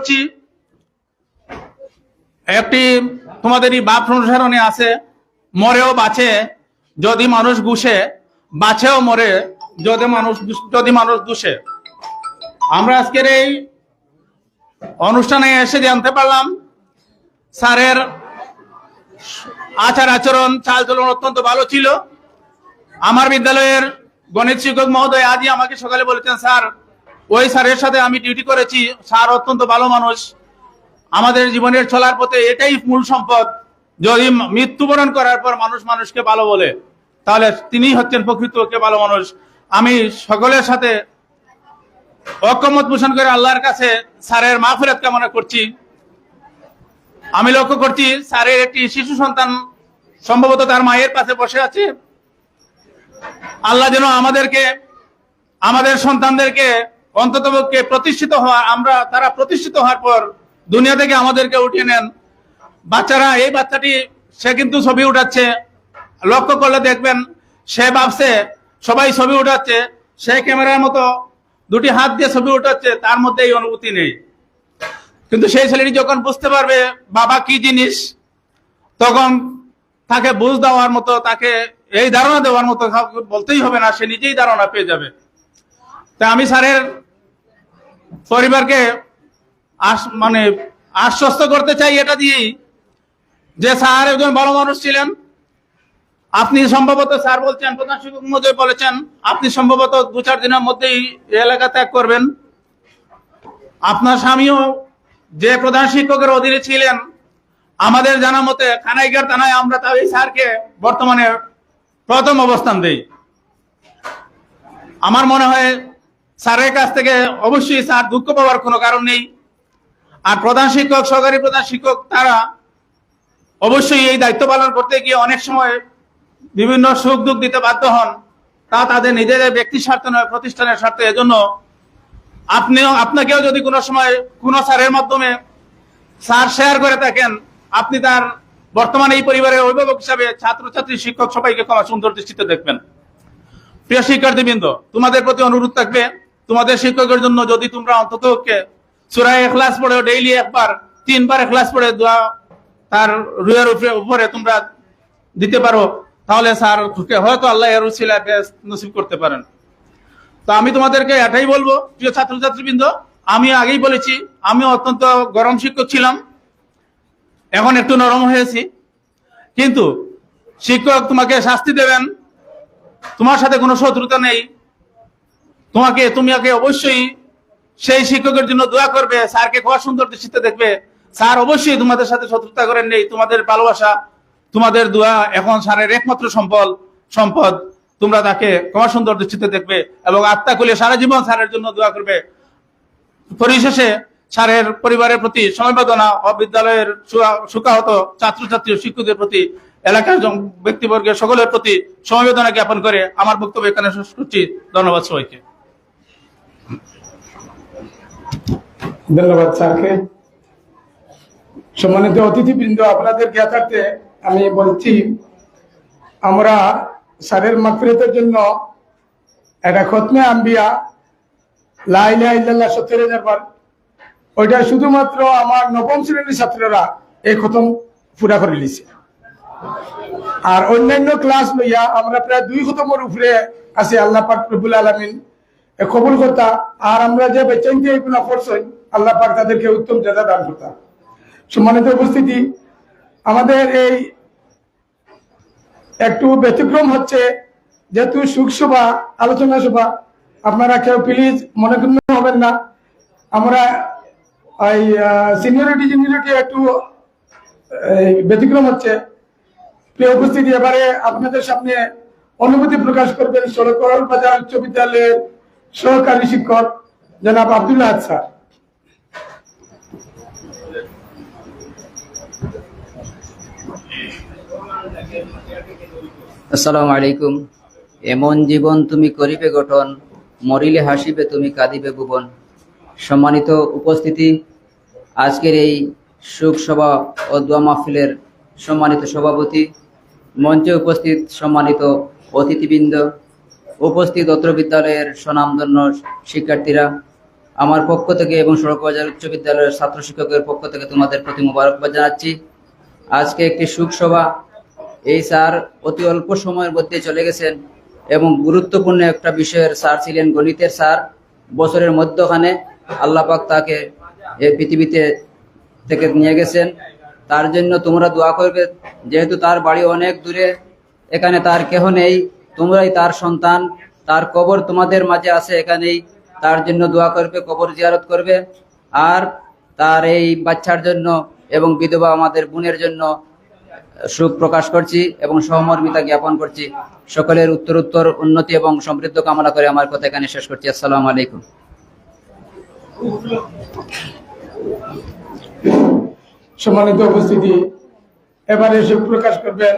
করছি একটি তোমাদেরই বাপ অনুসরণে আছে, মরেও বাঁচে যদি মানুষ ঘুষে, বাঁচেও মরে যদি মানুষ দুষে। আমরা আজকের এই অনুষ্ঠানে এসে জানতে পারলাম স্যারের আচার আচরণ চালচলন অত্যন্ত ভালো ছিল। আমার বিদ্যালয়ের গণিত শিক্ষক মহোদয় আজই আমাকে সকালে বলেছেন, স্যার ওই স্যারের সাথে আমি ডিউটি করেছি, স্যার অত্যন্ত ভালো মানুষ। আমাদের জীবনের চলার পথে এটাই মূল সম্পদ। যদি মৃত্যুবরণ করার পর মানুষ মানুষকে ভালো বলে, তাহলে তিনি হচ্ছেন প্রকৃত ভালো মানুষ। আমি সকলের সাথে ঐকমত পোষণ করে আল্লাহর কাছে স্যারের মাগফিরাত কামনা করছি। আমি লক্ষ্য করছি স্যারের একটি শিশু সন্তান সম্ভবত তার মায়ের পাশে বসে আছে। আল্লাহ যেন আমাদের সন্তানদেরকে অন্ততপক্ষে প্রতিষ্ঠিত হওয়া, তারা প্রতিষ্ঠিত হওয়ার পর দুনিয়া থেকে আমাদেরকে উঠিয়ে নেন। এই বাচ্চাটি সে কিন্তু ছবি উঠাচ্ছে, লক্ষ্য করলে দেখবেন সে ভাবছে সবাই ছবি উঠাচ্ছে, সে ক্যামেরার মতো দুটি হাত দিয়ে ছবি উঠাচ্ছে, তার মধ্যে এই অনুভূতি নেই। কিন্তু সেই ছেলেটি যখন বুঝতে পারবে বাবা কি জিনিস, তখন তাকে বুঝ দেওয়ার মতো, তাকে এই ধারণা দেওয়ার মতো বলতেই হবে না, সে নিজেই ধারণা পেয়ে যাবে। তাই আমি স্যারের পরিবারকে আশ্বস্ত করতে চাই এটা দিয়েই যে স্যার একজন ভালো মানুষ ছিলেন। আপনি সম্ভবত স্যার বলছেন, প্রধান শিক্ষক মহোদয় বলেছেন, আপনি সম্ভবত 2-4 দিনের মধ্যেই এলাকা ত্যাগ করবেন। আপনার স্বামীও যে প্রধান শিক্ষকের অধীনে ছিলেন, আমাদের জানা মতে কানাইঘাট থানায় আমরা তাও এই স্যারকে বর্তমানে প্রথম অবস্থান দেই। আমার মনে হয় স্যারের কাছ থেকে অবশ্যই স্যার দুঃখ পাওয়ার কোনো কারণ নেই। আর প্রধান শিক্ষক, সহকারী প্রধান শিক্ষক, তারা অবশ্যই এই দায়িত্ব পালন করতে গিয়ে অনেক সময় বিভিন্ন সুখ দুঃখ দিতে বাধ্য হন, তা তাদের নিজেদের ব্যক্তির স্বার্থ নয়, প্রতিষ্ঠানের স্বার্থে। এজন্য আপনাকেও যদি কোনো সময় কোনো স্যারের মাধ্যমে স্যার শেয়ার করে থাকেন, আপনি তার বর্তমানে এই পরিবারের অভিভাবক হিসাবে ছাত্রছাত্রী, শিক্ষক সবাইকে ক্ষমা সুন্দর দৃষ্টিতে দেখবেন। প্রিয় শিক্ষার্থীবৃন্দ, তোমাদের প্রতি অনুরোধ থাকবে, তোমাদের শিক্ষকের জন্য যদি তোমরা অন্তত সূরা ইখলাস পড়ে ডেইলি 3 বার ইখলাস পড়ে দোয়া তার রুহের উপরে তোমরা দিতে পারো, তাহলে স্যার হয়তো আল্লাহ এর উসিলায় নসিব করতে পারেন। তো আমি তোমাদেরকে এটাই বলবো, প্রিয় ছাত্রছাত্রীবৃন্দ, আমি আগেই বলেছি আমি অত্যন্ত গরম শিক্ষক ছিলাম, এখন একটু নরম হয়েছি। কিন্তু শিক্ষক তোমাকে শাস্তি দেবেন, তোমার সাথে কোনো শত্রুতা নেই। তুমি অবশ্যই সেই শিক্ষকের জন্য দোয়া করবে, স্যারকে খুব সুন্দর দৃষ্টিতে দেখবে। স্যার অবশ্যই তোমাদের সাথে শত্রুতা করেন নেই, তোমাদের ভালোবাসা, তোমাদের দোয়া এখন স্যারের একমাত্র সম্পদ। তোমরা তাকে খুব সুন্দর দৃষ্টিতে দেখবে এবং আত্মা খুলে সারা জীবন স্যারের জন্য দোয়া করবে। পরিশেষে স্যারের পরিবারের প্রতি সমবেদনা ও বিদ্যালয়ের শোকাহত ছাত্রছাত্রী ও শিক্ষকদের প্রতি, এলাকার ব্যক্তিবর্গের সকলের প্রতি সমবেদনা জ্ঞাপন করে আমার বক্তব্য এখানে শেষ করছি। ধন্যবাদ সবাইকে। ধন্যবাদ স্যারকে। সম্মানিত অতিথিবৃন্দ, আপনাদের জ্ঞাতার্থে আমি বলছি, আমরা স্যারের মাগফিরাতের জন্য একটা খতমে আম্বিয়া লা ইলাহা ইল্লাল্লাহ 70,000 বার, ওইটা শুধুমাত্র আমার 9ম শ্রেণীর ছাত্ররা এই খতম পুরা করে নিছে। আর অন্যান্য ক্লাস লইয়া আমরা প্রায় 2 খতমের উপরে আছি। আল্লাহ পাক রব্বুল আলামিন কবুল করতা। আর আমরা যে বেচাইতে এগুলো পড়ছই, আল্লাহ পাক তাদেরকে উত্তম জাযা দান করতা। সম্মানিত উপস্থিতি, আমাদের এই একটু ব্যতিক্রম হচ্ছে, যেহেতু সুখ সভা, আলোচনা সভা, আপনারা কেউ প্লিজ মনে করতে হবেন না। আমরা এই সিনিয়রিটি জুনিয়রিটি একটু ব্যতিক্রম হচ্ছে। প্রিয় উপস্থিতি, এবারে আপনাদের সামনে অনুভূতি প্রকাশ করবেন সরকার বাজার উচ্চ বিদ্যালয়ের সহকারী শিক্ষক জনাব আব্দুল আহাদ স্যার। আসসালামু আলাইকুম। এমন জীবন তুমি করিবে গঠন, মরিলে হাসিবে তুমি কাঁদিবে ভুবন। সম্মানিত উপস্থিতি, আজকের এই শোক সভা ও দোয়া মাহফিলের সম্মানিত সভাপতি, মঞ্চে উপস্থিত সম্মানিত অতিথিবৃন্দ, উপস্থিত অত্র বিদ্যালয়ের স্বনামধন্য শিক্ষার্থীরা, আমার পক্ষ থেকে এবং সড়ক বাজার উচ্চ বিদ্যালয়ের ছাত্র শিক্ষকের পক্ষ থেকে তোমাদের প্রতি মোবারকবাদ জানাচ্ছি। আজকে একটি শোক সভা, এই স্যার অতি অল্প সময়ের মধ্যে চলে গেছেন এবং গুরুত্বপূর্ণ একটা বিষয়ের স্যার ছিলেন, গণিতের স্যার। বছরের মধ্যখানে আল্লাহ পাক তাকে এই পৃথিবীতে থেকে নিয়ে গেছেন। তার জন্য তোমরা দোয়া করবে, যেহেতু তার বাড়ি অনেক দূরে, এখানে তার কেহ নেই, তোমরাই তার সন্তান, তার কবর তোমাদের মাঝে আছে এখানেই, তার জন্য দোয়া করবে, কবর জিয়ারত করবে। আর তার এই বাচ্চার জন্য এবং বিধবা আমাদের বোনের জন্য শোক প্রকাশ করছি এবং সহমর্মিতা জ্ঞাপন করছি। সকলের উত্তর উন্নতি এবং সমৃদ্ধ কামনা করে আমার কথা এখানে শেষ করছি। আসসালামু আলাইকুম। সম্মানিত উপস্থিতি, এবারে শোক প্রকাশ করবেন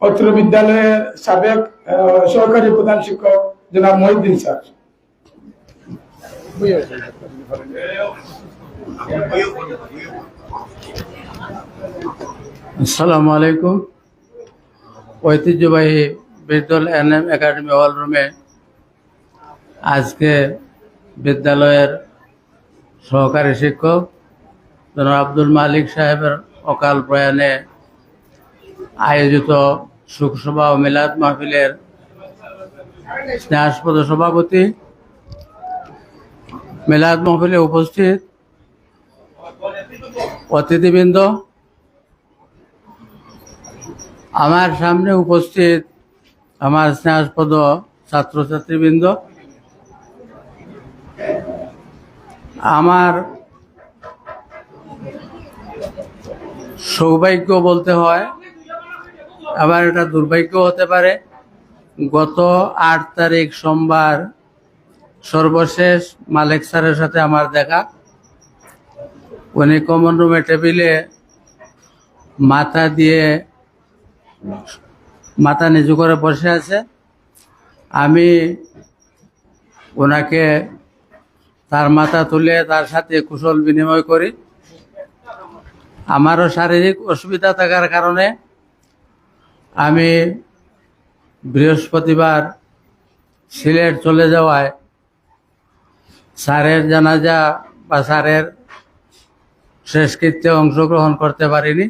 অত্র বিদ্যালয়ের সাবেক সহকারী প্রধান শিক্ষক জনাব মহিউদ্দিন স্যার। আসসালামু আলাইকুম। ঐতিহ্যবাহী বিদ্যাল এনএম একাডেমি হল রুমে আজকে বিদ্যালয়ের সহকারী শিক্ষক জনাব আব্দুল মালিক সাহেবের অকাল প্রয়াণে আয়োজিত শোকসভা ও মিলাদ মাহফিলের স্নেহাস্পদ সভাপতি, মিলাদ মাহফিলে উপস্থিত অতিথিবৃন্দ, আমার সামনে উপস্থিত আমার স্নেহাস্পদ ছাত্রছাত্রীবৃন্দ, আমার সৌভাগ্য বলতে হয়, আবার এটা দুর্ভাগ্য হতে পারে। গত 8 তারিখ সোমবার সর্বশেষ মালিক স্যারের সাথে আমার দেখা। উনি কমন রুমে টেবিলে মাথা নিচু করে বসে আছে। আমি ওনাকে তার মাথা তুলে তার সাথে কুশল বিনিময় করি। আমারও শারীরিক অসুবিধা থাকার কারণে আমি বৃহস্পতিবার সিলেট চলে যাওয়ায় স্যারের জানাজা বা স্যারের শেষকৃত্যে অংশগ্রহণ করতে পারিনি।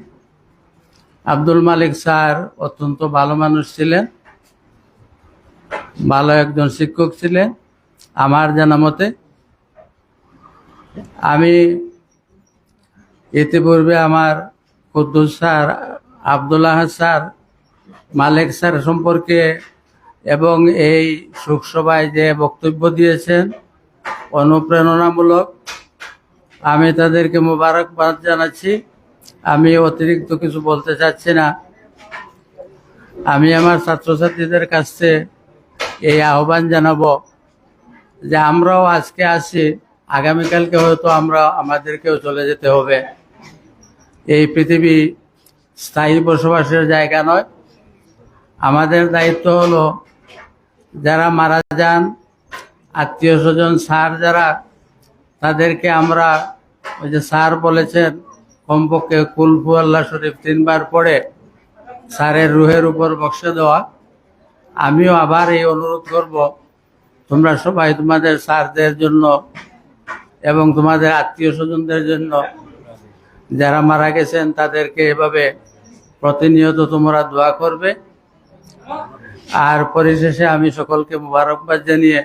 আব্দুল মালিক স্যার অত্যন্ত ভালো মানুষ ছিলেন, ভালো একজন শিক্ষক ছিলেন আমার জানা মতে। আমি ইতিপূর্বে আমার কুদ্দুস স্যার, আব্দুল্লাহ স্যার, মালিক স্যার সম্পর্কে এবং এই শোকসভায় যে বক্তব্য দিয়েছেন অনুপ্রেরণামূলক, আমি তাদেরকে মোবারকবাদ জানাচ্ছি। আমি অতিরিক্ত কিছু বলতে চাচ্ছি না। আমি আমার ছাত্রছাত্রীদের কাছে এই আহ্বান জানাবো যে আমরাও আজকে আছি, আগামীকালকে হয়তো আমাদেরকেও চলে যেতে হবে। এই পৃথিবী স্থায়ী বসবাসের জায়গা নয়। আমাদের দায়িত্ব হলো যারা মারা যান, আত্মীয় স্বজন, স্যার যারা, তাদেরকে আমরা ওই যে স্যার বলেছেন কমপক্ষে কুল হু আল্লাহ শরীফ 3 বার পড়ে স্যারের রুহের উপর বক্সে দেওয়া। আমিও আবার এই অনুরোধ করব, তোমরা সবাই তোমাদের স্যারদের জন্য এবং তোমাদের আত্মীয় স্বজনদের জন্য যারা মারা গেছেন তাদেরকে এভাবে প্রতিনিয়ত তোমরা দোয়া করবে। আর পরিশেষে আমি সকলকে মোবারকবাদ জানিয়ে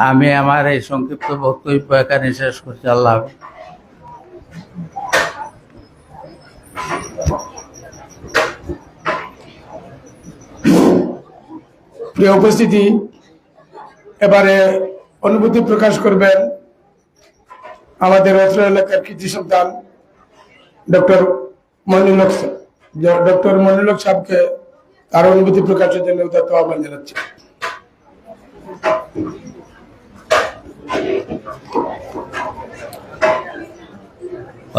আমি আমার এই সংক্ষিপ্ত বক্তব্য এখানে শেষ করছি। আল্লাহ হাফেজ। প্রিয় উপস্থিতি, এবারে অনুভূতি প্রকাশ করবেন আমাদের অত্র এলাকার কৃতি সন্তান ডক্টর মনিরুল হক সাহেবকে তার অনুভূতি প্রকাশের জন্য উদাত্ত আহ্বান জানাচ্ছি।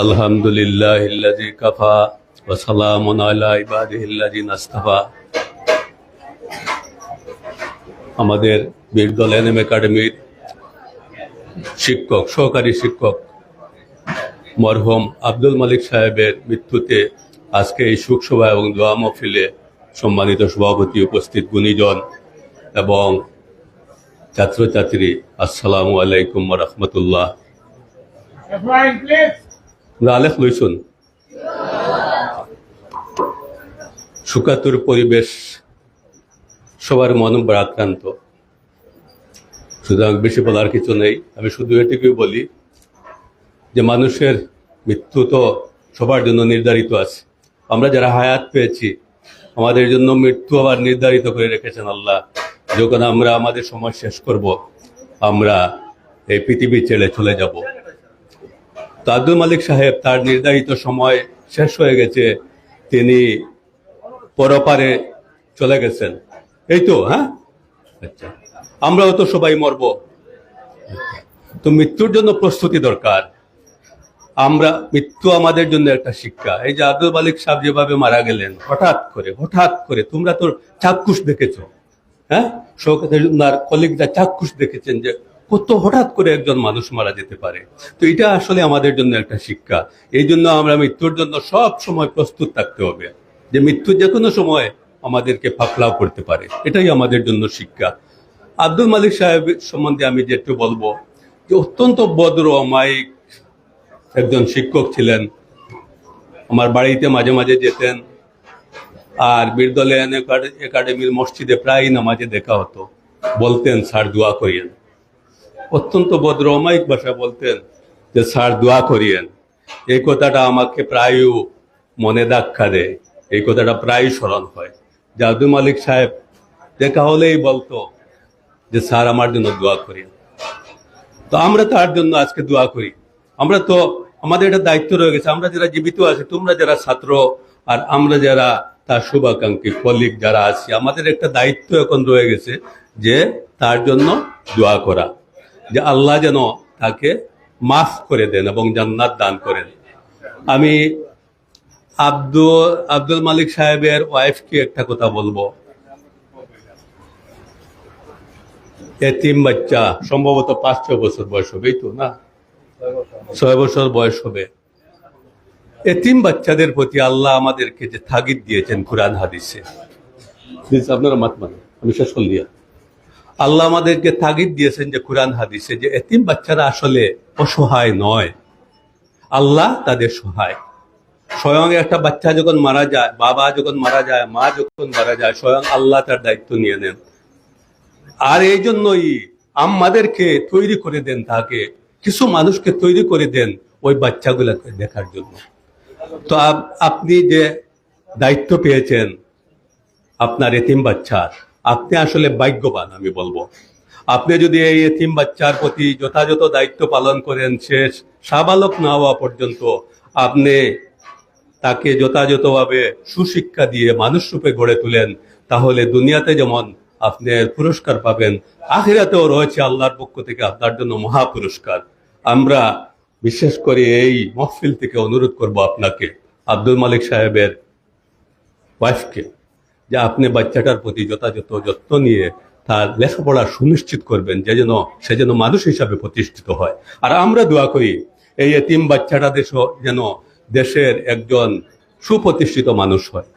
আলহামদুলিল্লাহিল্লাযী কাফা ওয়া সালামুন আলা ইবাদিহিল্লাযীনা ইসতাফা। আমাদের বিরদল এনএম একাডেমির শিক্ষক, সহকারী শিক্ষক মরহুম আব্দুল মালিক সাহেবের মৃত্যুতে আজকে এই শোকসভা এবং দোয়া মাহফিলে সম্মানিত সভাপতি, উপস্থিত গুণীজন এবং ছাত্রছাত্রী, আসসালামু আলাইকুম ওয়া রাহমাতুল্লাহ। আলেখ লইছুন। সুকাতুর পরিবেশ, সবার মন ভারাক্রান্ত, সুতরাং বেশি বলার কিছু নেই। আমি শুধু এটুকুই বলি যে মানুষের মৃত্যু তো সবার জন্য নির্ধারিত আছে। আমরা যারা হায়াত পেয়েছি, আমাদের জন্য মৃত্যু আবার নির্ধারিত করে রেখেছেন আল্লাহ। যখন আমরা আমাদের সময় শেষ করব, আমরা এই পৃথিবী ছেড়ে চলে যাব। তো আব্দুল মালিক সাহেব, তার নির্ধারিত সময় শেষ হয়ে গেছে, তিনি পরপারে চলে গেছেন। এই তো, হ্যাঁ, আচ্ছা, আমরাও তো সবাই মরব। তো মৃত্যুর জন্য প্রস্তুতি দরকার। মৃত্যু আমাদের জন্য একটা শিক্ষা। এই যে আব্দুল মালিক সাহেব যেভাবে মারা গেলেন, হঠাৎ করে, তোমরা তো চাক্ষুষ দেখেছো, হ্যাঁ, শওকতের কলিগরা চাক্ষুষ দেখেছেন যে কত হঠাৎ করে একজন মানুষ মারা যেতে পারে। তো এটা আসলে আমাদের জন্য একটা শিক্ষা। এই জন্য আমরা মৃত্যুর জন্য সব সময় প্রস্তুত থাকতে হবে, যে মৃত্যু যে কোনো সময় আমাদেরকে পাকড়াও করতে পারে। এটাই আমাদের জন্য শিক্ষা। আব্দুল মালিক সাহেব সম্বন্ধে আমি যেটু বলবো, যে অত্যন্ত ভদ্র অমায়িক একজন শিক্ষক ছিলেন। আমার বাড়িতে মাঝে মাঝে যেতেন, আর বীরদলেয়ান একাডেমির মসজিদে প্রায় নামাজে দেখা হতো। বলতেন, স্যার দোয়া করিয়েন। অত্যন্ত ভদ্র অমায়িক ভাষায় বলতেন যে স্যার দোয়া করিয়েন। এই কথাটা আমাকে প্রায় মনে ধাক্কা দেয়, এই কথাটা প্রায় স্মরণ হয়। যে আব্দুল মালিক সাহেব দেখা হলেই বলতো যে স্যার আমার জন্য দোয়া করিয়েন। তো আমরা তার জন্য আজকে দোয়া করি। আমরা তো, আমাদের একটা দায়িত্ব রয়ে গেছে। আমরা যারা জীবিত আছি, তোমরা যারা ছাত্র, আর আমরা যারা তার শুভাকাঙ্ক্ষী কলিগ যারা আছি, আমাদের একটা দায়িত্ব এখন রয়ে গেছে, যে তার জন্য দোয়া করা, যে আল্লাহ যেন তাকে মাফ করে দেন এবং জান্নাত দান করেন। আমি আব্দুল মালিক সাহেবের ওয়াইফকে একটা কথা বলবো। এতিম বাচ্চা, সম্ভবত 5-6 বছর বয়স হবে, এই তো না, 6 বছর বয়স হবে। এতিম বাচ্চাদের প্রতি আল্লাহ আমাদেরকে যে তাগিদ দিয়েছেন কুরআন হাদিসে, আপনারা মাত মানে, আমি শেষ করে দিয়া, আল্লাহ আমাদেরকে তাগিদ দিয়েছেন যে কুরআন হাদিসে, যে এতিম বাচ্চারা আসলে অসহায় নয়, আল্লাহ তাদের সহায়। স্বয়ং একটা বাচ্চা যখন মারা যায়, বাবা যখন মারা যায়, মা যখন মারা যায়, স্বয়ং আল্লাহ তার দায়িত্ব নিয়ে নেন। আর এই জন্যই আমাদেরকে তৈরি করে দেন, তাকে কিছু মানুষকে তৈরি করে দেন ওই বাচ্চাগুলোকে দেখার জন্য। তো আপনি যে দায়িত্ব পেয়েছেন আপনার এতিম বাচ্চার, আপনি আসলে ভাগ্যবান আমি বলবো। আপনি যদি এই এতিম বাচ্চার প্রতি যথাযথ দায়িত্ব পালন করেন, শেষ সাবালক না হওয়া পর্যন্ত আপনি তাকে যথাযথভাবে সুশিক্ষা দিয়ে মানুষ রূপে গড়ে তুলেন, তাহলে দুনিয়াতে যেমন আপনি পুরস্কার পাবেন, আখিরাতেও রয়েছে আল্লাহর পক্ষ থেকে আপনার জন্য মহা পুরস্কার। আমরা বিশেষ করে এই মহফিল থেকে অনুরোধ করব আপনাকে, আব্দুল মালিক সাহেবের ওয়াইফকে, যে আপনি বাচ্চাটার প্রতি যথাযথ যত্ন নিয়ে তার লেখাপড়া সুনিশ্চিত করবেন, সে যেন মানুষ হিসাবে প্রতিষ্ঠিত হয়। আর আমরা দোয়া করি এই এতিম বাচ্চাটা যেন দেশের একজন সুপ্রতিষ্ঠিত মানুষ হয়।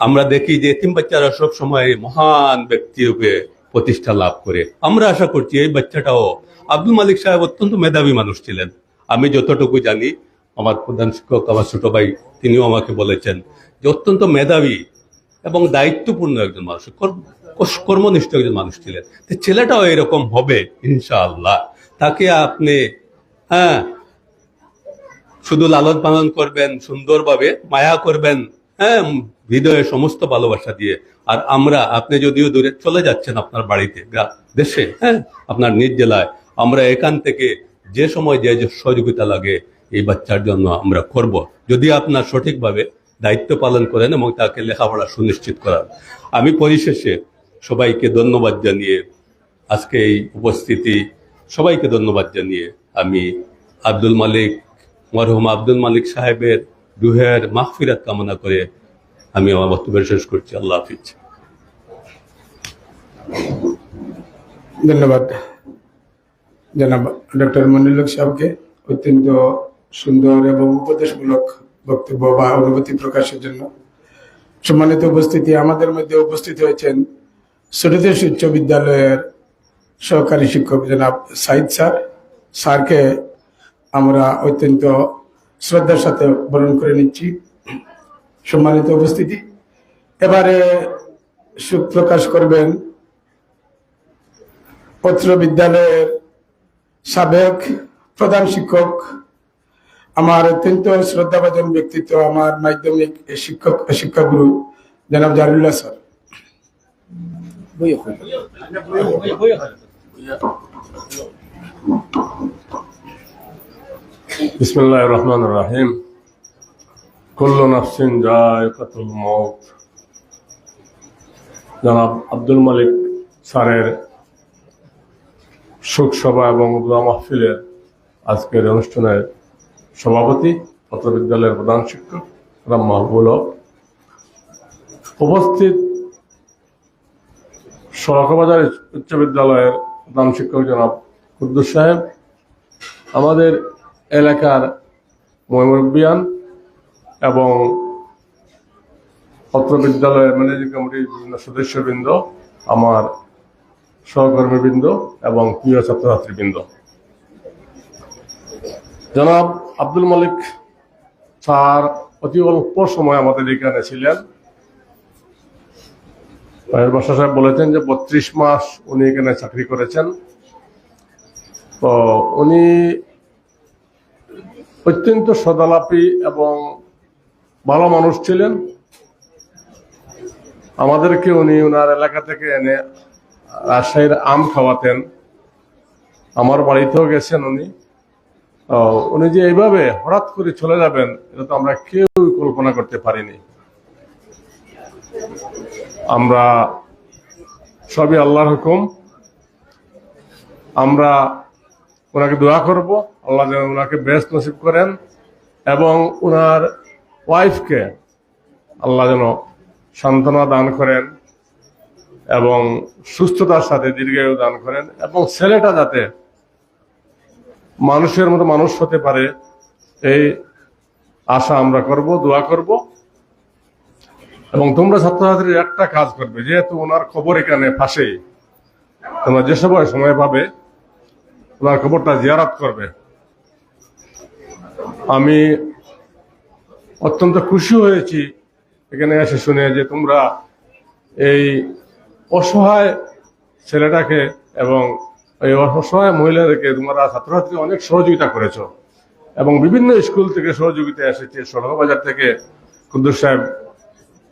আমরা দেখি যে এতিম বাচ্চারা সব সময় মহান ব্যক্তি রূপে প্রতিষ্ঠা লাভ করে। আমরা আশা করছি এই বাচ্চাটাও, আব্দুল মালিক সাহেব অত্যন্ত মেধাবী মানুষ ছিলেন। আমি যতটুকু জানি, আমার প্রধান শিক্ষক, আমার ছোট ভাই, তিনিও আমাকে বলেছেন যে অত্যন্ত মেধাবী এবং দায়িত্বপূর্ণ একজন মানুষ, কর্মনিষ্ঠ একজন মানুষ ছিলেন। ছেলেটাও এরকম হবে ইনশাআল্লাহ। তাকে আপনি শুধু লালন পালন করবেন, সুন্দরভাবে মায়া করবেন, হৃদয়ে সমস্ত ভালোবাসা দিয়ে। আর আপনি যদিও দূরে চলে যাচ্ছেন আপনার বাড়িতে, দেশে, আপনার নিজ জেলায়, আমরা এখান থেকে যে সময় যে সহযোগিতা লাগে এই বাচ্চার জন্য আমরা করব, যদি আপনার সঠিকভাবে দায়িত্ব পালন করেন এবং তাকে লেখাপড়া সুনিশ্চিত করার। আমি পরিশেষে সবাইকে ধন্যবাদ জানিয়ে, আজকে এই উপস্থিতি সবাইকে ধন্যবাদ জানিয়ে, আমি মরহুম আব্দুল মালিক সাহেবের রুহের মাগফিরাত কামনা করে আমি আমার বক্তব্য শেষ করছি। আল্লাহ হাফিজ। ধন্যবাদ জনাব ডক্টর মনিরুল হক সাহেবকে অত্যন্ত সুন্দর এবং উপদেশমূলক বক্তব্য বা অনুভূতি প্রকাশের জন্য। সম্মানিত উপস্থিতি, আমাদের মধ্যে উপস্থিত হয়েছেন ছোটদের উচ্চ বিদ্যালয়ের সহকারী শিক্ষক জনাব সাইদ স্যারকে আমরা অত্যন্ত শ্রদ্ধার সাথে বরণ করে নিচ্ছি। সম্মানিত উপস্থিতি, এবারে সুখ প্রকাশ করবেন পত্র বিদ্যালয়ের সাবেক প্রধান শিক্ষক, আমার অত্যন্ত শ্রদ্ধাভাজন ব্যক্তিত্ব, আমার মাধ্যমিক শিক্ষাগুরু জনাব জাহিরুল্লাহ স্যার। বিসমিল্লাহির রহমানির রহিম। কুল্লু নাফসিন যায়কাতুল মউত। জনাব আব্দুল মালিক স্যারের শোকসভা এবং দোয়া মাহফিলের আজকের অনুষ্ঠানের সভাপতি, পত্র বিদ্যালয়ের প্রধান শিক্ষক মাহবুল হক, উপস্থিত সড়কবাজার উচ্চ বিদ্যালয়ের প্রধান শিক্ষক জনাব কুদ্দুস সাহেব, আমাদের এলাকার মুরব্বিয়ান এবং পত্র বিদ্যালয়ের ম্যানেজিং কমিটির বিভিন্ন সদস্যবৃন্দ, আমার সহকর্মীবৃন্দ এবং প্রিয় ছাত্রছাত্রীবৃন্দ, জনাব আব্দুল মালিক স্যার অতি অল্প সময় আমাদের এখানে ছিলেন। বাসা সাহেব বলেছেন যে 32 মাস উনি এখানে চাকরি করেছেন। তো উনি অত্যন্ত সদালাপী এবং ভালো মানুষ ছিলেন। আমাদেরকে উনি ওনার এলাকা থেকে এনে রাজশাহীর আম খাওয়াতেন। আমার বাড়িতেও গেছেন উনি। উনি যে এইভাবে হঠাৎ করে চলে যাবেন, এটা তো আমরা কেউ কল্পনা করতে পারিনি। আমরা সবই আল্লাহর হুকুম। আমরা ওনাকে দোয়া করব, আল্লাহ যেন ওনাকে বেস্ট নসিব করেন এবং ওনার ওয়াইফকে আল্লাহ যেন সান্ত্বনা দান করেন এবং সুস্থতার সাথে দীর্ঘায়ু দান করেন এবং ছেলেটা যাতে মানুষের মতো মানুষ হতে পারে, এই আশা আমরা করব, দোয়া করব। এবং তোমরা ছাত্রছাত্রীর একটা কাজ করবে, যেহেতু ওনার খবর এখানে পাশেই, তোমরা যে সময় পাবে ওনার খবরটা জিয়ারত করবে। আমি অত্যন্ত খুশি হয়েছি এখানে এসে শুনে যে তোমরা এই অসহায় ছেলেটাকে এবং এই অসহায় মহিলাদেরকে তোমরা ছাত্রছাত্রী অনেক সহযোগিতা করেছো এবং বিভিন্ন স্কুল থেকে সহযোগিতা এসেছে। সড়কবাজার থেকে কুদ্দুস সাহেব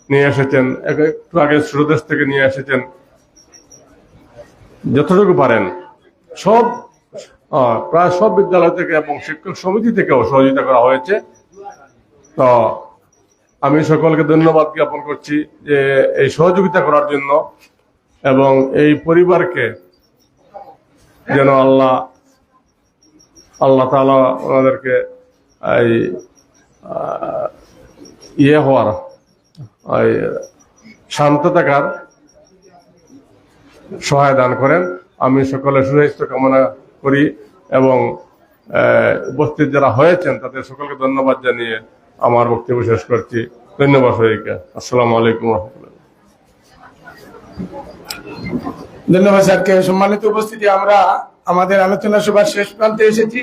নিয়ে এসেছেন, একটু আগে সুরদেশ থেকে নিয়ে এসেছেন। যতটুকু পারেন সব প্রায় সব বিদ্যালয় থেকে এবং শিক্ষক সমিতি থেকেও সহযোগিতা করা হয়েছে। তো আমি সকলকে ধন্যবাদ জ্ঞাপন করছি যে এই সহযোগিতা করার জন্য এবং এই পরিবারকে যেন আল্লাহ তাআলা ওনাদেরকে এই হওয়ার শান্ত থাকার সহায় দান করেন। আমি সকলের সুস্বাস্থ্য কামনা করি এবং উপস্থিত যারা হয়েছেন তাদের সকলকে ধন্যবাদ জানিয়ে আমার বক্তব্য শেষ করছি। ধন্যবাদ সবাইকে। আসসালামু আলাইকুম রহমতুল্লাহ। ধন্যবাদ স্যারকে। সম্মানিত উপস্থিতি, আমরা আমাদের আলোচনা সভার শেষ প্রান্তে এসেছি।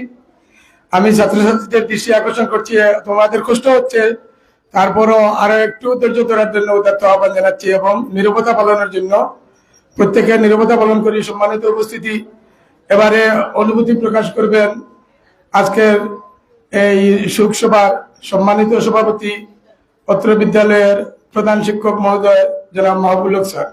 আমি ছাত্রছাত্রীদের দৃষ্টি আকর্ষণ করছি, তোমাদের কষ্ট হচ্ছে, তারপরও আরো একটু ধৈর্য ধরার জন্য উদাত্ত আহ্বান জানাচ্ছি এবং নীরবতা পালনের জন্য প্রত্যেকে নীরবতা পালন করি। সম্মানিত উপস্থিতি, এবারে অনুভূতি প্রকাশ করবেন আজকের এই শোক সভার সম্মানিত সভাপতি, পত্র বিদ্যালয়ের প্রধান শিক্ষক মহোদয় জনাব মাহবুল হক স্যার।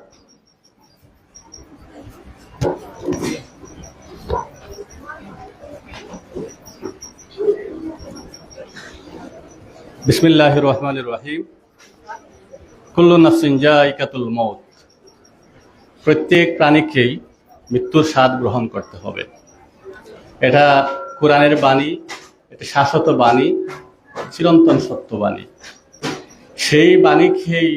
বিসমিল্লাহির রহমানির রহিম। কুল্লু নাফসিন যায়কাতুল মউত। প্রত্যেক প্রাণীকেই মৃত্যুর স্বাদ গ্রহণ করতে হবে। এটা কোরআনের বাণী, এটা শাশ্বত বাণী, চিরন্তন সত্য বাণী। সেই বাণীকেই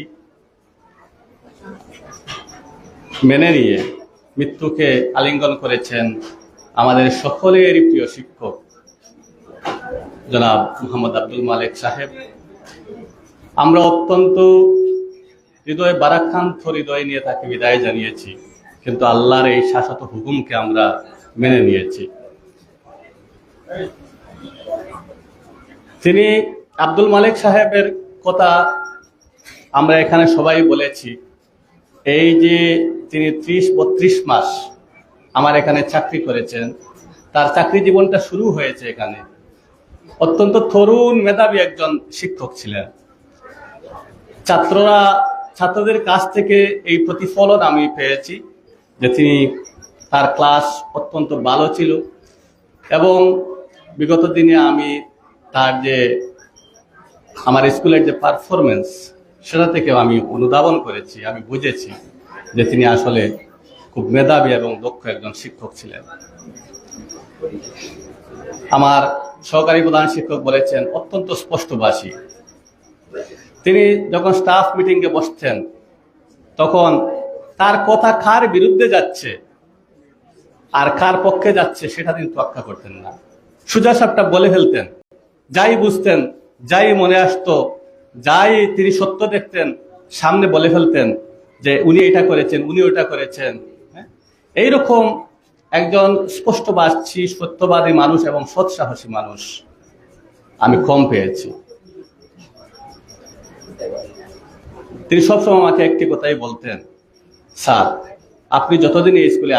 মেনে নিয়ে মৃত্যুকে আলিঙ্গন করেছেন আমাদের সকলেরই প্রিয় শিক্ষক জনাব মোহাম্মদ আব্দুল মালিক সাহেব। আমরা অত্যন্ত হৃদয় বারাক্রান্ত হৃদয় নিয়ে তাকে বিদায় জানিয়েছি। কিন্তু আল্লাহর এই শাশ্বত হুকুমকে আমরা মেনে নিয়েছি। তিনি আব্দুল মালিক সাহেবের কথা আমরা এখানে সবাই বলেছি। এই যে তিনি 30-32 মাস আমার এখানে চাকরি করেছেন, তার চাকরি জীবনটা শুরু হয়েছে এখানে। অত্যন্ত তরুণ মেধাবী একজন শিক্ষক ছিলেন। ছাত্রদের কাছ থেকে এই প্রতিফলন আমি পেয়েছি যে তার ক্লাস অত্যন্ত ভালো ছিল, এবং বিগত দিনে আমি তার যে আমার স্কুলের যে পারফরমেন্স সেটা থেকেও আমি অনুধাবন করেছি, আমি বুঝেছি যে তিনি আসলে খুব মেধাবী এবং দক্ষ একজন শিক্ষক ছিলেন। আমার সহকারী প্রধান শিক্ষক বলেছেন অত্যন্ত স্পষ্টভাষী। তিনি যখন স্টাফ মিটিংয়ে বসতেন তখন তার কথা কার বিরুদ্ধে যাচ্ছে আর কার পক্ষে যাচ্ছে সেটা তিনি তোয়াক্কা করতেন না, সোজা সাপটা বলে ফেলতেন। যাই বুঝতেন, যাই মনে আসতো, যাই তিনি সত্য দেখতেন সামনে বলে ফেলতেন যে উনি এটা করেছেন, উনি ওটা করেছেন। এইরকম একজন স্পষ্টভাষী, সত্যবাদী মানুষ এবং সৎসাহসী মানুষ আমি কম পেয়েছি। তিনি সবসময় আমাকে একটি কথাই বলতেন, স্যার আপনি যতদিন এই স্কুলে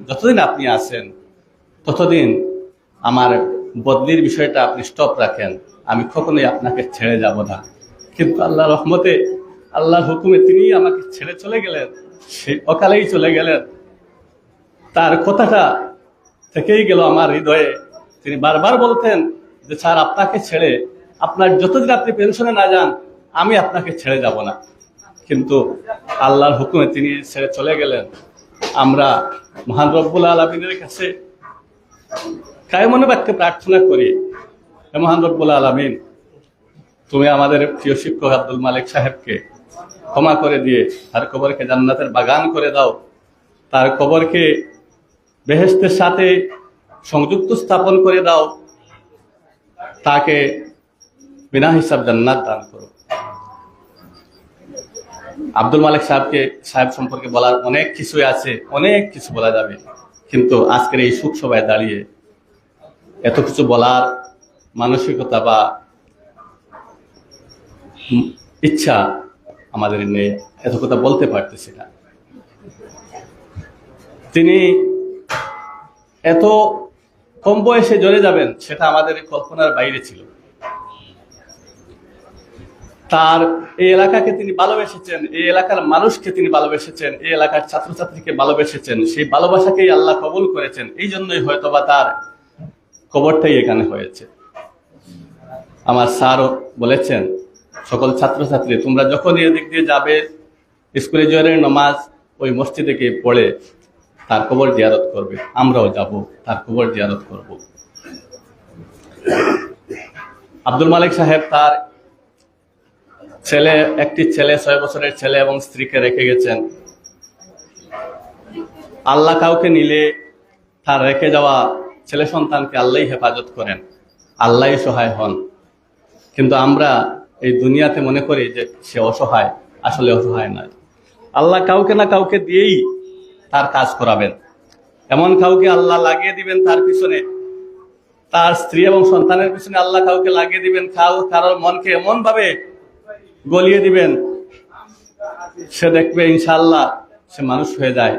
যতদিন আপনি আসেন ততদিন আমার বদলির বিষয়টা আপনি স্টপ রাখেন, আমি কখনোই আপনাকে ছেড়ে যাব না। কিন্তু আল্লাহর রহমতে, আল্লাহর হুকুমে তিনি আমাকে ছেড়ে চলে গেলেন, সে অকালেই চলে গেলেন। তার কথাটা থেকেই গেল আমার হৃদয়ে। তিনি বারবার বলতেন যে স্যার আপনাকে ছেড়ে, আপনার যতদিন আপনি পেনশনে না যান আমি আপনাকে ছেড়ে যাব না। কিন্তু আল্লাহর হুকুমে তিনি ছেড়ে চলে গেলেন। আমরা মহান রব্বুল আলামিনের কাছে কায়মনে বাক্যে প্রার্থনা করি, হে মহান রব্বুল আলামিন, তুমি আমাদের প্রিয় শিক্ষক আব্দুল মালিক সাহেবকে ক্ষমা করে দিয়ে তার কবরকে জান্নাতের বাগান করে দাও, তার কবরকে বেহেশতের সাথে সংযুক্ত স্থাপন করে দাও, তাকে বিনা হিসাব জান্নাত দান করো। আব্দুল মালিক সাহেব সম্পর্কে বলার অনেক কিছুই আছে, অনেক কিছু বলা যাবে, কিন্তু আজকের এই শোক সভায় দাঁড়িয়ে এত কিছু বলার মানসিকতা বা ইচ্ছা আমাদের নেই, এত কথা বলতে পারতেছি না। তিনি এত কম বয়সে জ্বরে যাবেন সেটা আমাদের কল্পনার বাইরে ছিল। তার এই এলাকাকে তিনি ভালোবেসেছেন, এই এলাকার মানুষকে তিনি ভালোবেসেছেন, এই এলাকার ছাত্রছাত্রীকে ভালোবেসেছেন, সেই ভালোবাসাকেই আল্লাহ কবুল করেছেন। এই জন্যই হয়তোবা তার কবরটাই এখানে হয়েছে। আমার স্যারও বলেছেন, সকল ছাত্রছাত্রী তোমরা যখন এদিক দিয়ে যাবে স্কুলে জোহরের নামাজ ওই মসজিদে গিয়ে পড়ে তার কবর জিয়ারত করবে, আমরাও যাব তার কবর জিয়ারত করব। আব্দুল মালিক সাহেব তার একটি ছেলে 6 বছরের ছেলে এবং স্ত্রীকে রেখে গেছেন। আল্লাহ কাউকে নিলে তার রেখে যাওয়া ছেলে সন্তানকে আল্লাহই হেফাজত করেন, আল্লাহই সহায় হন। কিন্তু আমরা এই দুনিয়াতে মনে করি যে সে অসহায়, আসলে অসহায় নয়। আল্লাহ কাউকে না কাউকে দিয়েই তার কাজ করাবেন। এমন কাউকে আল্লাহ লাগিয়ে দিবেন তার পিছনে, তার স্ত্রী এবং সন্তানের পিছনে আল্লাহ কাউকে লাগিয়ে দিবেন, কারোর মনকে এমন ভাবে গলিয়ে দিবেন সে দেখবে ইনশাআল্লাহ সে মানুষ হয়ে যায়।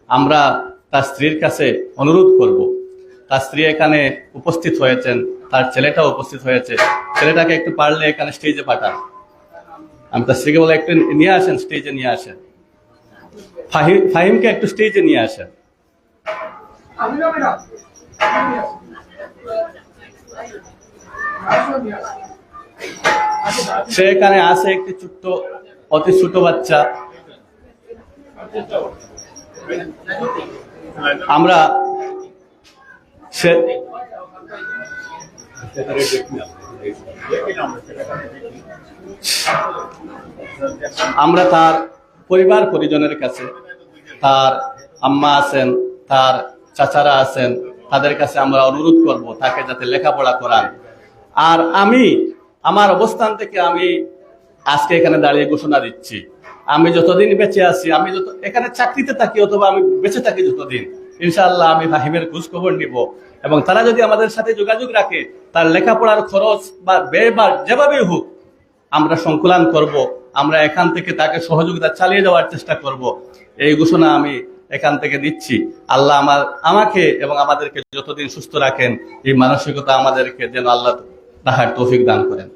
আমরা তার স্ত্রীর কাছে অনুরোধ করব, তার স্ত্রী এখানে উপস্থিত হয়েছেন, তার ছেলেটাও উপস্থিত হয়েছে, ছেলেটাকে একটু পারলে এখানে স্টেজে পাঠান। আমি তার স্ত্রীকে বলে একটু নিয়ে আসেন, স্টেজে নিয়ে আসেন। ফাহিমকে একটু স্টেজে নিয়ে আসেন। সে এখানে আছে একটি অতি ছোট বাচ্চা। আমরা তার পরিবার পরিজনের কাছে, তার আম্মা আছেন, তার চাচারা আছেন, তাদের কাছে আমরা অনুরোধ করব তাকে যাতে লেখাপড়া করান। আর আমি আমার অবস্থান থেকে আমি আজকে এখানে দাঁড়িয়ে ঘোষণা দিচ্ছি, আমি যতদিন বেঁচে আছি, আমি যত এখানে চাকরিতে থাকি অথবা আমি বেঁচে থাকি যতদিন, ইনশাআল্লাহ আমি ফাহিমের খোঁজ খবর নিব এবং তারা যদি আমাদের সাথে যোগাযোগ রাখে, তার লেখাপড়ার খরচ বা ব্যয় বা যেভাবেই হোক আমরা সংকুলান করব, আমরা এখান থেকে তাকে সহযোগিতা চালিয়ে যাওয়ার চেষ্টা করব। এই ঘোষণা আমি এখান থেকে দিচ্ছি। আল্লাহ আমাকে এবং আমাদেরকে যতদিন সুস্থ রাখেন, এই মানসিকতা আমাদেরকে যেন আল্লাহ তাহার তৌফিক দান করেন।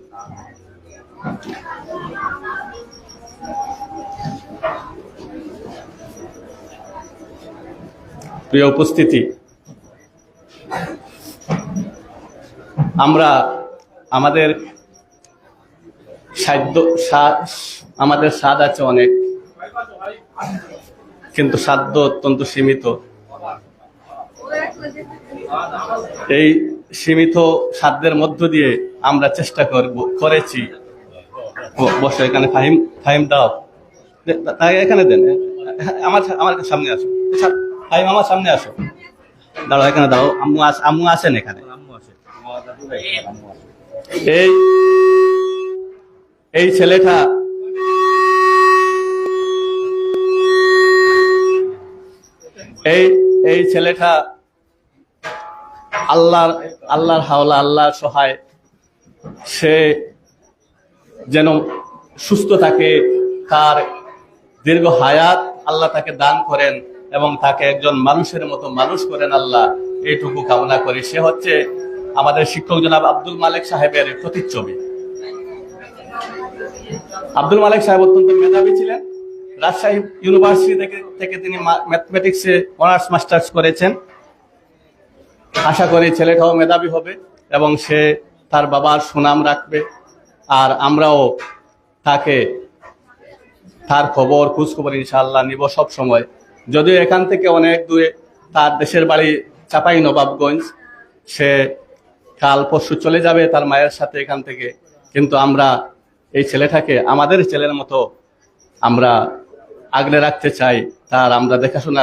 প্রিয় উপস্থিতি, আমরা আমাদের আমাদের স্বাদ আছে অনেক, কিন্তু সাধ্য অত্যন্ত সীমিত। এই সীমিত সাধ্যের মধ্য দিয়ে আমরা চেষ্টা করেছি। বসে এখানে ফাহিম দাও, তাই এখানে দেন, আমার সামনে আসো ফাহিম, আমার সামনে আসো, দাঁড়াও এখানে দাও। আম্মু আসেন এখানে। এই ছেলেটা এই ছেলেটা আল্লাহর হাওলা, আল্লাহর সহায়, সে যেন সুস্থ থাকে, তার দীর্ঘ হায়াত আল্লাহ তাকে দান করেন এবং তাকে একজন মানুষের মতো মানুষ করেন আল্লাহ, এইটুকু কামনা করি। সে হচ্ছে আমাদের শিক্ষক জনাব আব্দুল মালেক সাহেবের প্রতিচ্ছবি। আব্দুল মালেক সাহেব অত্যন্ত মেধাবী ছিলেন। রাজশাহী ইউনিভার্সিটি থেকে তিনি ম্যাথমেটিক্সে অনার্স মাস্টার্স করেছেন। আশা করি ছেলেটাও মেধাবী হবে এবং সে তার বাবার সুনাম রাখবে, আর আমরাও তার খোঁজ খবর ইনশাআল্লাহ নিব সব সময়। যদিও এখান থেকে অনেক দূরে, তার দেশের বাড়ি চাপাই নবাবগঞ্জ, সে কাল পরশু চলে যাবে তার মায়ের সাথে এখান থেকে, কিন্তু আমরা এই ছেলেটাকে আমাদের ছেলের মতো আমরা আগলে রাখতে চাই, তার আমরা দেখাশোনা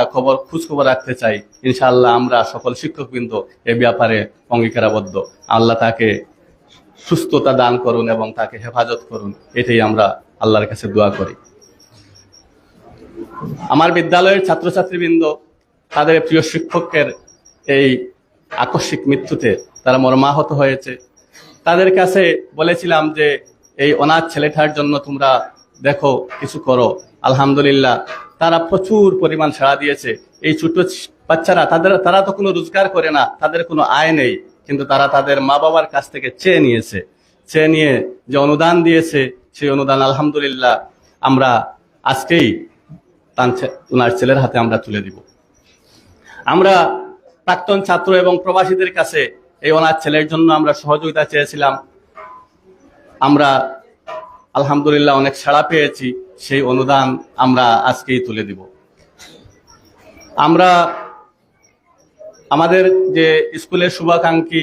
খোঁজ খবর রাখতে চাই। ইনশাআল্লাহ আমরা সকল শিক্ষকবৃন্দ এ ব্যাপারে অঙ্গীকারাবদ্ধ। আল্লাহ তাকে সুস্থতা দান করুন এবং তাকে হেফাজত করুন, এটাই আমরা আল্লাহর কাছে দোয়া করি। আমার বিদ্যালয়ের ছাত্রছাত্রীবৃন্দ, তাদের প্রিয় শিক্ষকের এই আকস্মিক মৃত্যুতে তারা মর্মাহত হয়েছে। তাদের কাছে বলেছিলাম যে এই অনাথ ছেলেটার জন্য তোমরা দেখো, কিছু করো। আলহামদুলিল্লাহ, তারা প্রচুর পরিমাণ সাড়া দিয়েছে। এই ছোট বাচ্চারা, তারা তো কোনো রোজগার করে না, তাদের কোনো আয় নেই, কিন্তু তারা তাদের মা বাবার কাছ থেকে চেয়ে নিয়ে যে অনুদান দিয়েছে, সেই অনুদান আলহামদুলিল্লাহ আমরা আজকেই ওনার ছেলের হাতে আমরা তুলে দিব। আমরা প্রাক্তন ছাত্র এবং প্রবাসীদের কাছে এই অনাথ ছেলের জন্য আমরা সহযোগিতা চেয়েছিলাম। আমরা আলহামদুলিল্লাহ অনেক সাড়া পেয়েছি, সেই অনুদান আমরা আজকেই তুলে দিব। আমরা আমাদের যে স্কুলের শুভাকাঙ্ক্ষী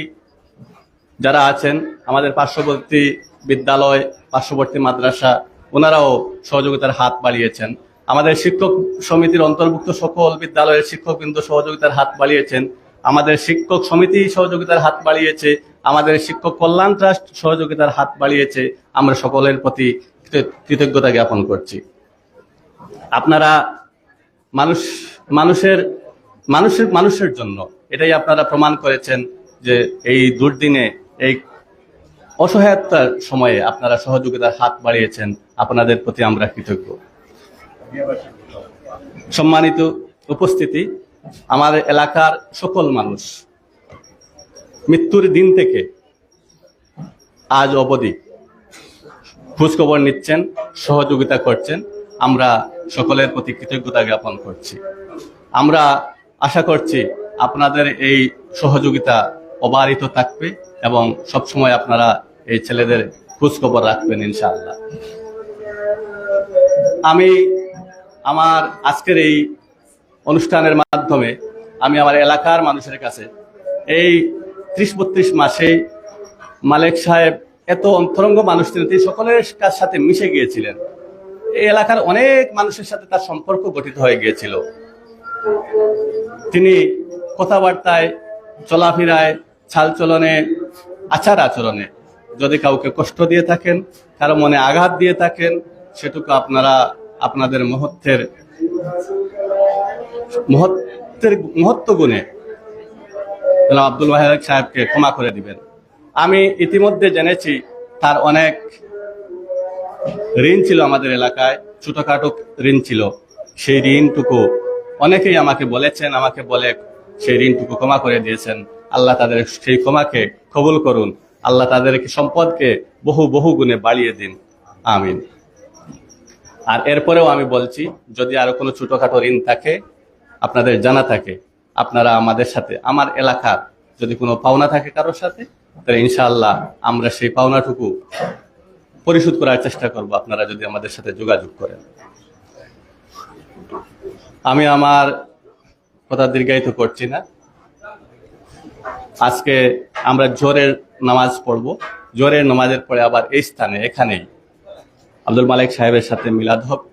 যারা আছেন, আমাদের পার্শ্ববর্তী বিদ্যালয়, পার্শ্ববর্তী মাদ্রাসা, ওনারাও সহযোগিতার হাত বাড়িয়েছেন। আমাদের শিক্ষক সমিতির অন্তর্ভুক্ত সকল বিদ্যালয়ের শিক্ষকবৃন্দ সহযোগিতার হাত বাড়িয়েছেন। আমাদের শিক্ষক সমিতি সহযোগিতার হাত বাড়িয়েছে। আমাদের শিক্ষক কল্যাণ ট্রাস্ট সহযোগিতার হাত বাড়িয়েছে। আমরা সকলের প্রতি কৃতজ্ঞতা জ্ঞাপন করছি। আপনারা মানুষের জন্য, এটাই আপনারা প্রমাণ করেছেন যে এই দুর্দিনে, এই অসহায়তার সময়ে আপনারা সহযোগিতার হাত বাড়িয়েছেন। আপনাদের প্রতি আমরা কৃতজ্ঞ। সম্মানিত উপস্থিতি, আমার এলাকার সকল মানুষ মৃত্যুর দিন থেকে আজ অবধি খোঁজখবর নিচ্ছেন, সহযোগিতা করছেন। আমরা সকলের প্রতি কৃতজ্ঞতা জ্ঞাপন করছি। আমরা আশা করছি আপনাদের এই সহযোগিতা অবারিত থাকবে এবং সবসময় আপনারা এই ছেলেদের খোঁজখবর রাখবেন ইনশাআল্লাহ। আমি আমার আজকের এই অনুষ্ঠানের মাধ্যমে আমি আমার এলাকার মানুষের কাছে, এই 30-32 মাসে মালেক সাহেব এত অন্তরঙ্গ মানুষ ছিলেন, তিনি সকলের সাথে মিশে গিয়েছিলেন। এই এলাকার অনেক মানুষের সাথে তার সম্পর্ক গঠিত হয়ে গিয়েছিল। তিনি কথাবার্তায়, চলাফেরায়, চালচলনে, আচার আচরণে যদি কাউকে কষ্ট দিয়ে থাকেন, কারো মনে আঘাত দিয়ে থাকেন, সেটুকু আপনারা আপনাদের মহত্ব গুণে জনাব আব্দুল ওয়াহেদ সাহেবকে ক্ষমা করে দিবেন। আমি ইতিমধ্যে জেনেছি তার অনেক ঋণ ছিল আমাদের এলাকায়, ছোটখাটো ঋণ ছিল। সেই ঋণটুকু অনেকেই আমাকে বলেছেন, আমাকে বলে সেই ঋণটুকু ক্ষমা করে দিয়েছেন। আল্লাহ তাদের সেই ক্ষমাকে কবুল করুন, আল্লাহ তাদেরকে সম্পদকে বহু গুণে বাড়িয়ে দিন, আমিন। আর এরপরেও আমি বলছি, যদি আরো কোনো ছোটখাটো ঋণ থাকে, আপনাদের জানা থাকে, আপনারা আমাদের সাথে, আমার এলাকার যদি কোনো পাওনা থাকে কারোর সাথে, তাহলে ইনশাআল্লাহ আমরা সেই পাওনাটুকু পরিশোধ করার চেষ্টা করব, আপনারা যদি আমাদের সাথে যোগাযোগ করেন। আমি আমার কথা দীর্ঘায়িত করছি না। আজকে আমরা জোহরের নামাজ পড়ব। জোহরের নামাজের পরে আবার এই স্থানে, এখানেই আব্দুল মালেক সাহেবের সাথে মিলাদ হবে,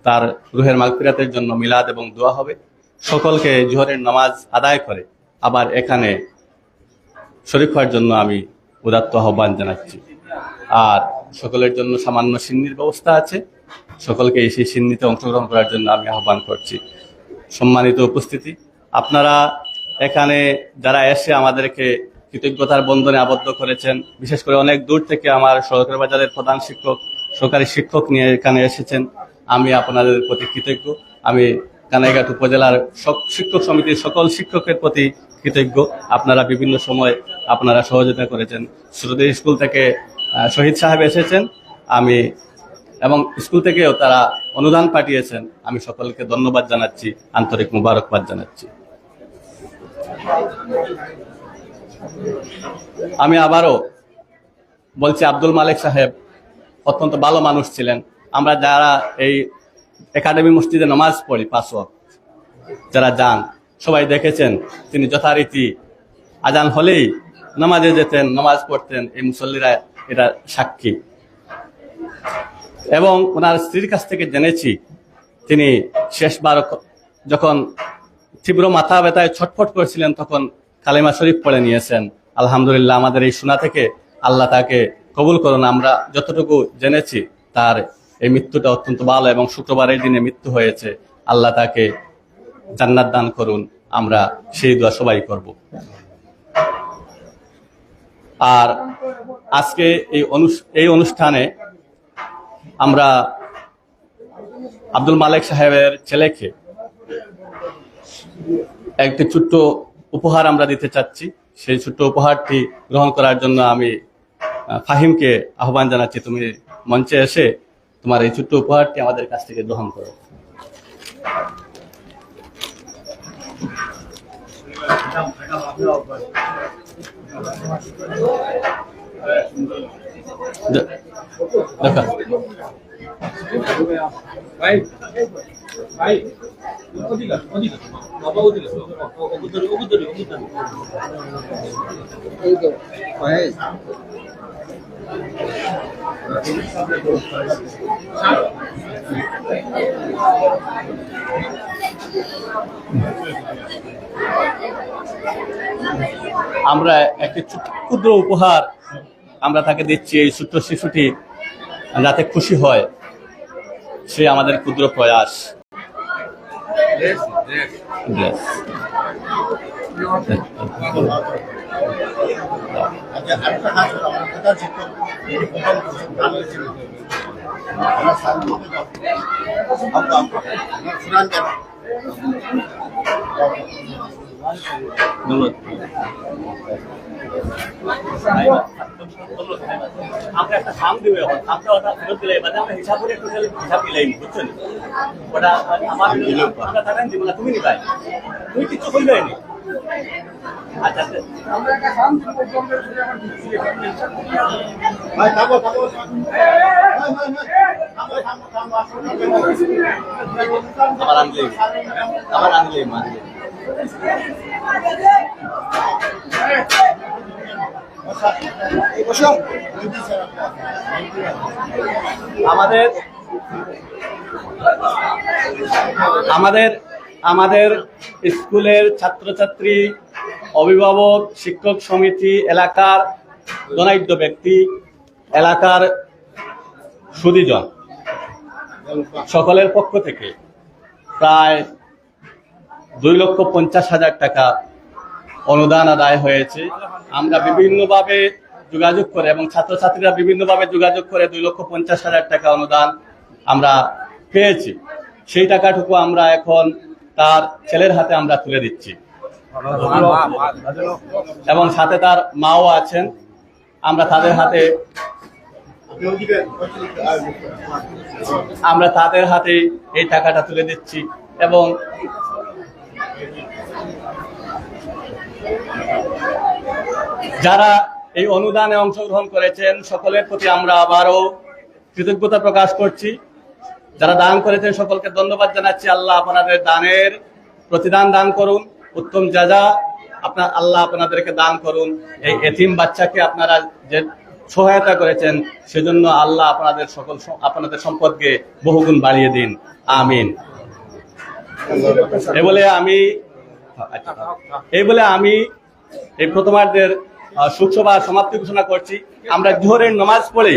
তার রুহের মাগফিরাতের জন্য মিলাদ এবং দোয়া হবে। সকলকে জোহরের নামাজ আদায় করে আবার এখানে শরীক হওয়ার জন্য আমি উদাত্ত আহ্বান জানাচ্ছি। আর সকলের জন্য সামান্য সিন্নির ব্যবস্থা আছে, সকলকে এই সেই সিন্নিতে অংশগ্রহণ করার জন্য আমি আহ্বান করছি। সম্মানিত উপস্থিতি, আপনারা এখানে যারা এসে আমাদেরকে কৃতজ্ঞতার বন্ধনে আবদ্ধ করেছেন, বিশেষ করে অনেক দূর থেকে আমার সরকারি বাজারের প্রধান শিক্ষক, সরকারি শিক্ষক নিয়ে এখানে এসেছেন, আমি আপনাদের প্রতি কৃতজ্ঞ। আমি কানাইঘাট উপজেলার শিক্ষক সমিতির সকল শিক্ষকের প্রতি কৃতজ্ঞ। আপনারা বিভিন্ন সময় আপনারা সহযোগিতা করেছেন। শ্রুতি স্কুল থেকে শহীদ সাহেব এসেছেন, এবং স্কুল থেকেও তারা অনুদান পাঠিয়েছেন। আমি সকলকে ধন্যবাদ জানাচ্ছি, আন্তরিক মুবারকবাদ জানাচ্ছি। আমি আবারও বলছি, আব্দুল মালেক সাহেব অত্যন্ত ভালো মানুষ ছিলেন। আমরা যারা এই একাডেমি মসজিদে নামাজ পড়ি 5 ওয়াক্ত, যারা যান সবাই দেখেছেন, তিনি যথারীতি আজান হলেই নামাজে যেতেন, নামাজ পড়তেন। এই মুসল্লিরা এটা সাক্ষী। এবং ওনার স্ত্রীর কাছ থেকে জেনেছি, তিনি শেষবার যখন তীব্র মাথা ব্যথায় ছটফট করেছিলেন, তখন কালেমা শরীফ পড়ে নিয়েছেন। আলহামদুলিল্লাহ, আমাদের এই শোনা থেকে আল্লাহ তাকে কবুল করুন। আমরা যতটুকু জেনেছি তার এই মৃত্যুটা অত্যন্ত ভালো, এবং শুক্রবারের দিনে মৃত্যু হয়েছে। আল্লাহ তাকে জান্নাত দান করুন, আমরা সেই দোয়া সবাই করব। আর আজকে এই অনুষ্ঠানে আমরা আব্দুল মালেক সাহেবের ছেলেকে একটি ছোট্ট উপহার আমরা দিতে চাচ্ছি। সেই ছোট্ট উপহারটি গ্রহণ করার জন্য আমি ফাহিমকে আহ্বান জানাচ্ছি, তুমি মঞ্চে এসে তোমার এই ছোট্ট উপহারটি আমাদের কাছ থেকে গ্রহণ করো। আমরা একটি ক্ষুদ্র উপহার আমরা তাকে দিচ্ছি। এই ছোট্ট শিশুটি যাতে খুশি হয়, সে আমাদের ক্ষুদ্র প্রয়াস। আমরা একটা সাম দিব, আমরা ওটা ফেরত দিলে মানে আমরা হিসাব করে একটু হিসাব মিলাই, বুঝছো? ওটা আমার আমরা টাকা দিব না, তুমি নিবাই, তুমি কিছু করবে না। আচ্ছা আমরা একটা সাম দিব, ভাই থাকো থাকো, আমার আনলে মানলে আমাদের স্কুলের ছাত্রছাত্রী, অভিভাবক, শিক্ষক সমিতি, এলাকার গণাঢ্য ব্যক্তি, এলাকার সুধীজন, সকলের পক্ষ থেকে প্রায় 2,50,000 টাকা অনুদান আদায় হয়েছে। আমরা বিভিন্নভাবে যোগাযোগ করে এবং ছাত্রছাত্রীরা বিভিন্নভাবে যোগাযোগ করে 2,50,000 টাকা অনুদান আমরা পেয়েছি। সেই টাকাটুকু আমরা এখন তার ছেলের হাতে আমরা তুলে দিচ্ছি এবং সাথে তার মাও আছেন। আমরা তাদের হাতে এই টাকাটা তুলে দিচ্ছি এবং যারা এই অনুদানে অংশগ্রহণ করেছেন সকলের প্রতি আমরা আবারও কৃতজ্ঞতা প্রকাশ করছি। যারা দান করেছেন সকলকে ধন্যবাদ জানাচ্ছি। আল্লাহ আপনাদের দানের প্রতিদান দান করুন, উত্তম যাজা আল্লাহ আপনাদেরকে দান করুন। এই এতিম বাচ্চাকে আপনারা যে সহায়তা করেছেন সেজন্য আল্লাহ আপনাদের সম্পদকে বহুগুণ বাড়িয়ে দিন, আমিন। এই বলে আমি এই প্রথমার্ধের শোকসভা সমাপ্তি ঘোষণা করছি। আমরা জোহরের নামাজ পড়ে